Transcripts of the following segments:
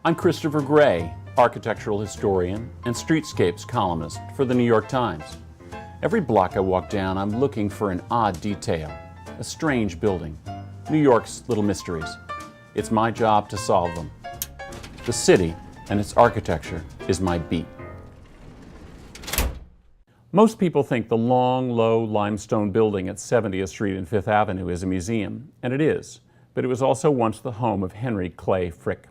I'm Christopher Gray, architectural historian and Streetscapes columnist for the New York Times. Every block I walk down, I'm looking for an odd detail, a strange building, New York's little mysteries. It's my job to solve them. The city and its architecture is my beat. Most people think the long, low limestone building at 70th Street and 5th Avenue is a museum, and it is, but it was also once the home of Henry Clay Frick.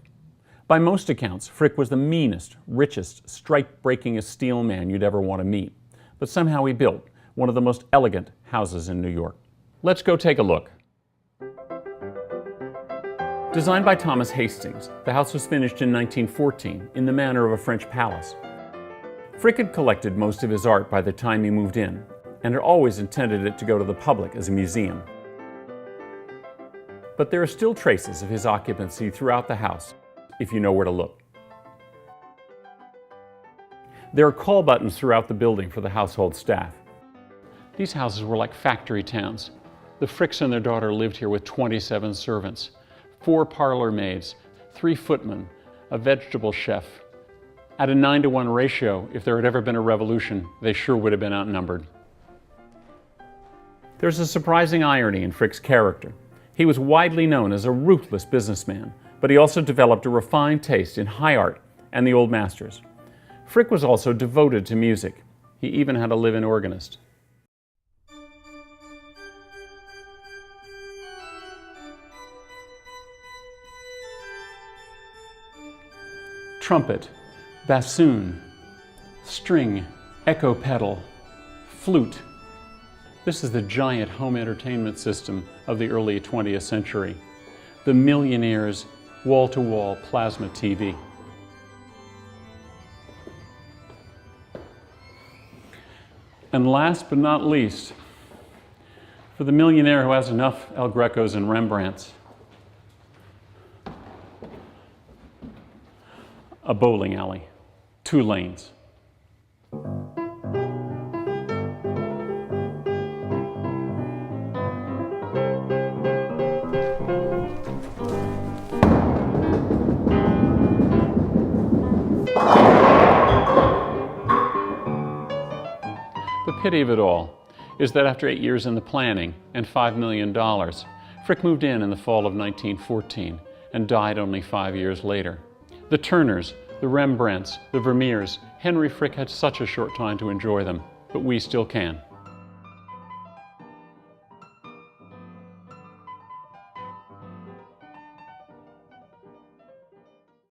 By most accounts, Frick was the meanest, richest, strike-breakingest steel man you'd ever want to meet, but somehow he built one of the most elegant houses in New York. Let's go take a look. Designed by Thomas Hastings, the house was finished in 1914 in the manner of a French palace. Frick had collected most of his art by the time he moved in, and had always intended it to go to the public as a museum. But there are still traces of his occupancy throughout the house, if you know where to look. There are call buttons throughout the building for the household staff. These houses were like factory towns. The Fricks and their daughter lived here with 27 servants, 4 parlor maids, 3 footmen, a vegetable chef. At a 9-to-1 ratio, if there had ever been a revolution, they sure would have been outnumbered. There's a surprising irony in Frick's character. He was widely known as a ruthless businessman, but he also developed a refined taste in high art and the old masters. Frick was also devoted to music. He even had a live-in organist. Trumpet, bassoon, string, echo pedal, flute. This is the giant home entertainment system of the early 20th century. The Millionaire's wall-to-wall plasma TV. And last but not least, for the millionaire who has enough El Grecos and Rembrandts, a bowling alley, 2 lanes. The pity of it all is that after 8 years in the planning and $5 million, Frick moved in the fall of 1914 and died only 5 years later. The Turners, the Rembrandts, the Vermeers, Henry Frick had such a short time to enjoy them, but we still can.